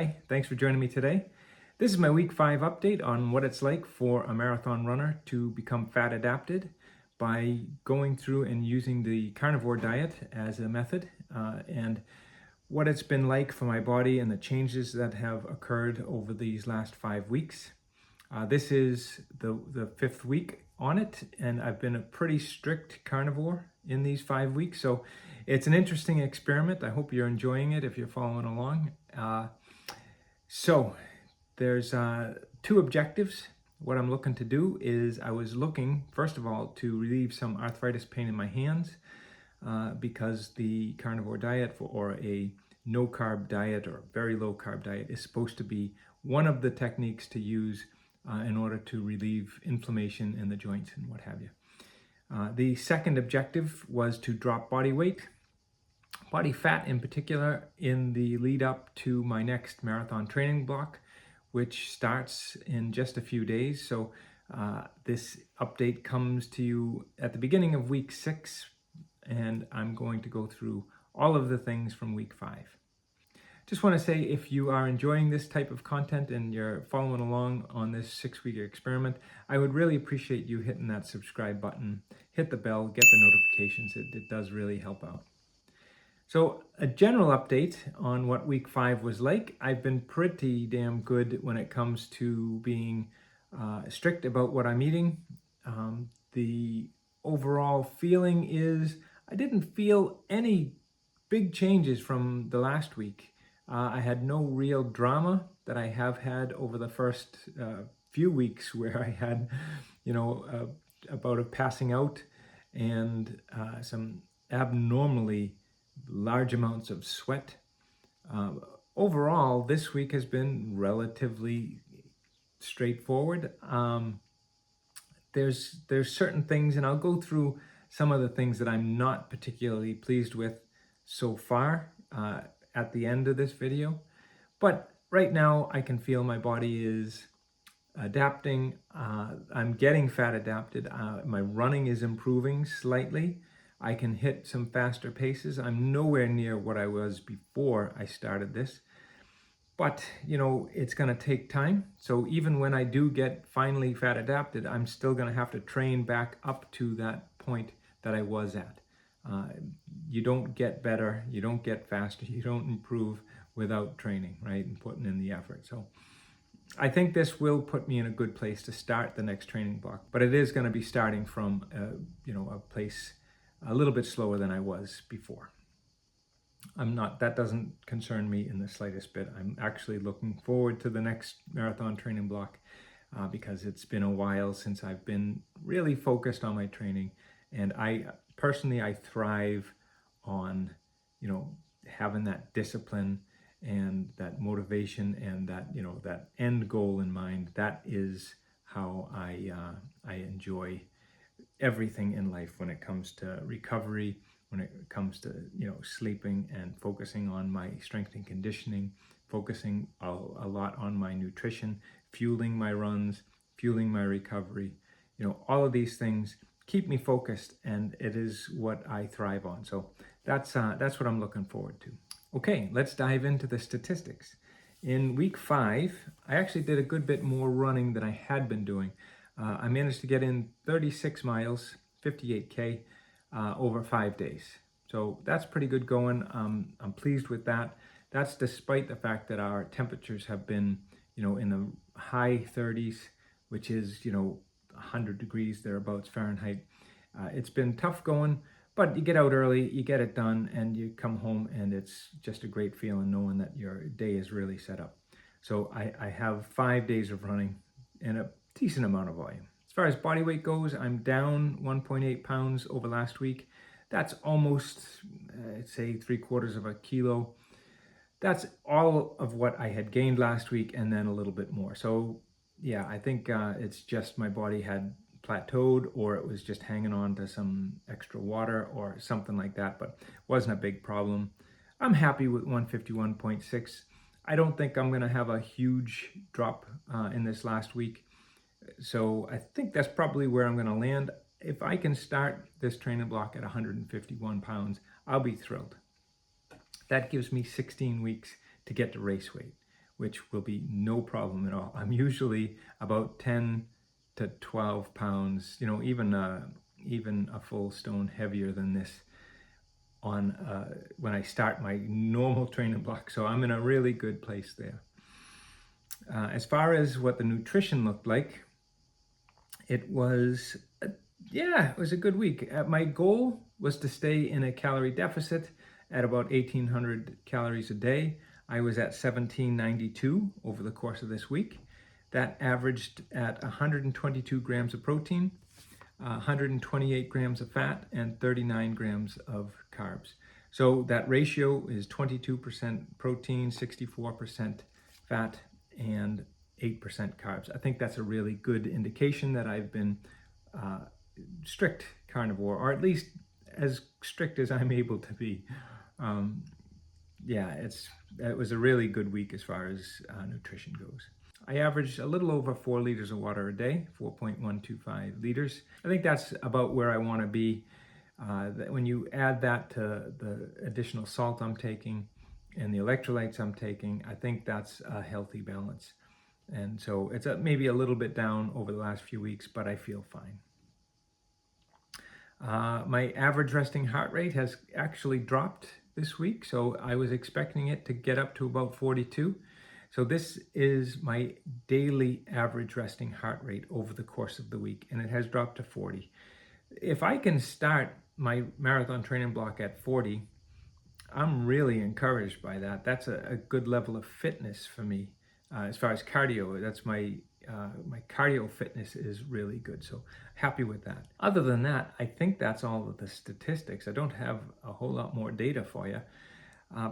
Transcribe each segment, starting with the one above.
Hi, thanks for joining me today. This is my week 5 update on what it's like for a marathon runner to become fat adapted by going through and using the carnivore diet as a method, and what it's been like for my body and the changes that have occurred over these last 5 weeks. This is the 5th week on it, and I've been a pretty strict carnivore in these 5 weeks, so it's an interesting experiment. I hope you're enjoying it if you're following along. So there's 2 objectives. What I'm looking to do is I was looking, first of all, to relieve some arthritis pain in my hands because the carnivore diet or a no-carb diet or very low-carb diet is supposed to be one of the techniques to use in order to relieve inflammation in the joints and what have you. The second objective was to drop body weight, body fat in particular, in the lead up to my next marathon training block, which starts in just a few days. So this update comes to you at the beginning of week 6, and I'm going to go through all of the things from week 5. Just want to say, if you are enjoying this type of content and you're following along on this 6-week experiment, I would really appreciate you hitting that subscribe button, hit the bell, get the notifications. It does really help out. So a general update on what week 5 was like. I've been pretty damn good when it comes to being strict about what I'm eating. The overall feeling is I didn't feel any big changes from the last week. I had no real drama that I have had over the first few weeks, where I had, a bout of passing out and some abnormally large amounts of sweat. Overall, this week has been relatively straightforward. There's certain things, and I'll go through some of the things that I'm not particularly pleased with so far at the end of this video. But right now I can feel my body is adapting. I'm getting fat adapted. My running is improving slightly. I can hit some faster paces. I'm nowhere near what I was before I started this. But, it's going to take time. So even when I do get finally fat adapted, I'm still going to have to train back up to that point that I was at. You don't get better, you don't get faster, you don't improve without training, right, and putting in the effort. So I think this will put me in a good place to start the next training block, but it is going to be starting from a place a little bit slower than I was before. That doesn't concern me in the slightest bit. I'm actually looking forward to the next marathon training block because it's been a while since I've been really focused on my training, and I thrive on, having that discipline and that motivation and that, that end goal in mind. That is how I enjoy everything in life when it comes to recovery, when it comes to, sleeping and focusing on my strength and conditioning, focusing a lot on my nutrition, fueling my runs, fueling my recovery. All of these things keep me focused, and it is what I thrive on. So that's what I'm looking forward to. Okay, let's dive into the statistics. In week 5, I actually did a good bit more running than I had been doing. I managed to get in 36 miles, 58K, over 5 days. So that's pretty good going. I'm pleased with that. That's despite the fact that our temperatures have been, in the high 30s, which is, 100 degrees thereabouts Fahrenheit. It's been tough going, but you get out early, you get it done, and you come home, and it's just a great feeling knowing that your day is really set up. So I have 5 days of running and a decent amount of volume. As far as body weight goes, I'm down 1.8 pounds over last week. That's almost, I'd say, 3/4 kilo. That's all of what I had gained last week, and then a little bit more. So yeah, I think it's just my body had plateaued, or it was just hanging on to some extra water or something like that, but wasn't a big problem. I'm happy with 151.6. I don't think I'm going to have a huge drop in this last week. So I think that's probably where I'm going to land. If I can start this training block at 151 pounds, I'll be thrilled. That gives me 16 weeks to get to race weight, which will be no problem at all. I'm usually about 10 to 12 pounds, you know, even a full stone heavier than this on when I start my normal training block. So I'm in a really good place there. As far as what the nutrition looked like, it was it was a good week. My goal was to stay in a calorie deficit at about 1,800 calories a day. I was at 1,792 over the course of this week. That averaged at 122 grams of protein, 128 grams of fat, and 39 grams of carbs. So that ratio is 22% protein, 64% fat, and 8% carbs. I think that's a really good indication that I've been strict carnivore, or at least as strict as I'm able to be. It was a really good week as far as nutrition goes. I averaged a little over 4 liters of water a day, 4.125 liters. I think that's about where I want to be. When you add that to the additional salt I'm taking and the electrolytes I'm taking, I think that's a healthy balance. And so it's maybe a little bit down over the last few weeks, but I feel fine. My average resting heart rate has actually dropped this week, so I was expecting it to get up to about 42. So this is my daily average resting heart rate over the course of the week, and it has dropped to 40. If I can start my marathon training block at 40, I'm really encouraged by that. That's a good level of fitness for me. As far as cardio, that's my cardio fitness is really good. So happy with that. Other than that, I think that's all of the statistics. I don't have a whole lot more data for you,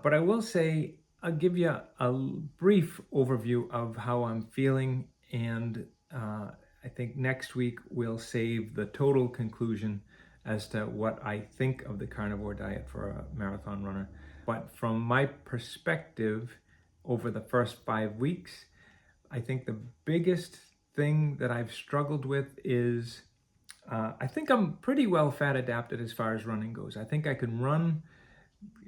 but I will say I'll give you a brief overview of how I'm feeling, and I think next week we'll save the total conclusion as to what I think of the carnivore diet for a marathon runner. But from my perspective, over the first 5 weeks, I think the biggest thing that I've struggled with is I think I'm pretty well fat adapted as far as running goes. I think I can run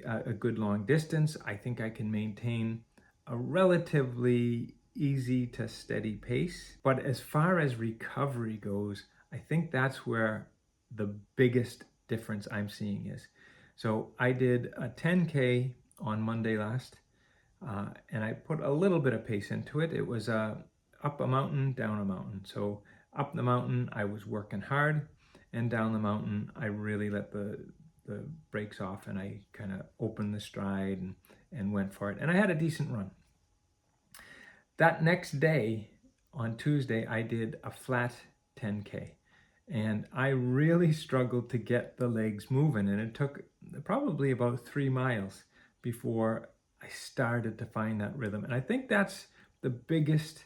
a good long distance. I think I can maintain a relatively easy to steady pace. But as far as recovery goes, I think that's where the biggest difference I'm seeing is. So I did a 10K on Monday last, and I put a little bit of pace into it. It was up a mountain, down a mountain. So up the mountain, I was working hard, and down the mountain, I really let the brakes off, and I kind of opened the stride and went for it. And I had a decent run. That next day, on Tuesday, I did a flat 10K. And I really struggled to get the legs moving, and it took probably about 3 miles before I started to find that rhythm. And I think that's the biggest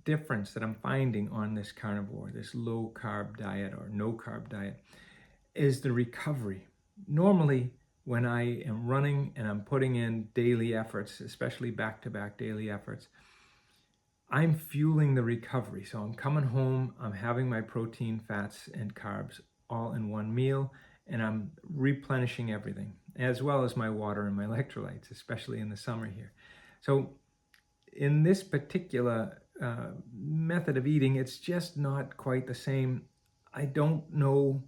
difference that I'm finding on this carnivore, this low carb diet or no carb diet, is the recovery. Normally, when I am running and I'm putting in daily efforts, especially back-to-back daily efforts, I'm fueling the recovery. So I'm coming home, I'm having my protein, fats, and carbs all in one meal, and I'm replenishing everything, as well as my water and my electrolytes, especially in the summer here. So in this particular method of eating, it's just not quite the same. I don't know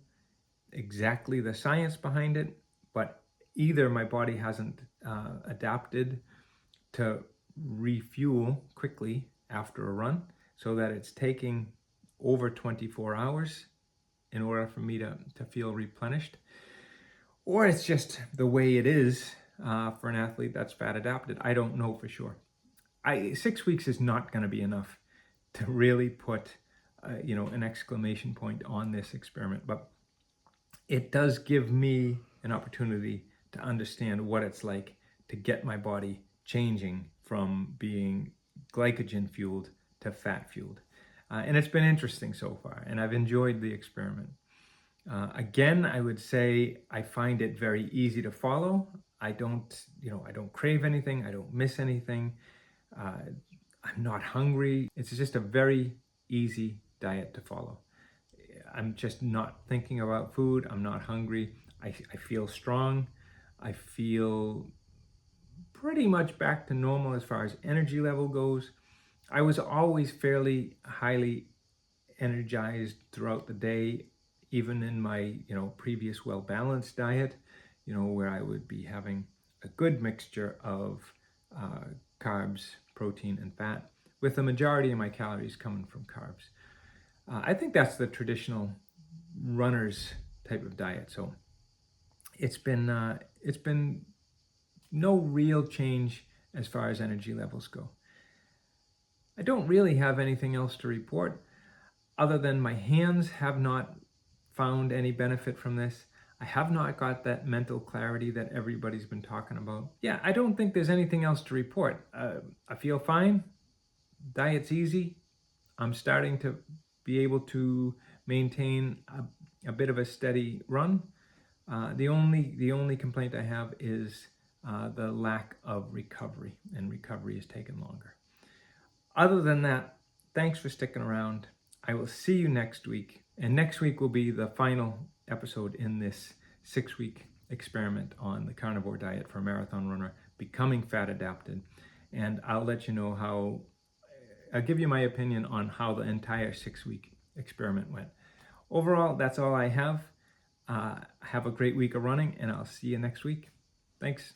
exactly the science behind it, but either my body hasn't adapted to refuel quickly after a run, so that it's taking over 24 hours in order for me to feel replenished, or it's just the way it is for an athlete that's fat adapted. I don't know for sure. 6 weeks is not going to be enough to really put an exclamation point on this experiment, but it does give me an opportunity to understand what it's like to get my body changing from being glycogen fueled to fat fueled. And it's been interesting so far, and I've enjoyed the experiment. Again, I would say I find it very easy to follow. I don't crave anything. I don't miss anything. I'm not hungry. It's just a very easy diet to follow. I'm just not thinking about food. I'm not hungry. I feel strong. I feel pretty much back to normal as far as energy level goes. I was always fairly highly energized throughout the day, even in my previous well-balanced diet, where I would be having a good mixture of carbs, protein, and fat, with the majority of my calories coming from carbs. I think that's the traditional runner's type of diet. So it's been no real change as far as energy levels go. I don't really have anything else to report other than my hands have not found any benefit from this. I have not got that mental clarity that everybody's been talking about. Yeah, I don't think there's anything else to report. I feel fine. Diet's easy. I'm starting to be able to maintain a bit of a steady run. The only complaint I have is the lack of recovery, and recovery has taken longer. Other than that, thanks for sticking around. I will see you next week, and next week will be the final episode in this 6-week experiment on the carnivore diet for a marathon runner, becoming fat adapted, and I'll let you know how. I'll give you my opinion on how the entire 6-week experiment went. Overall, that's all I have. Have a great week of running, and I'll see you next week. Thanks.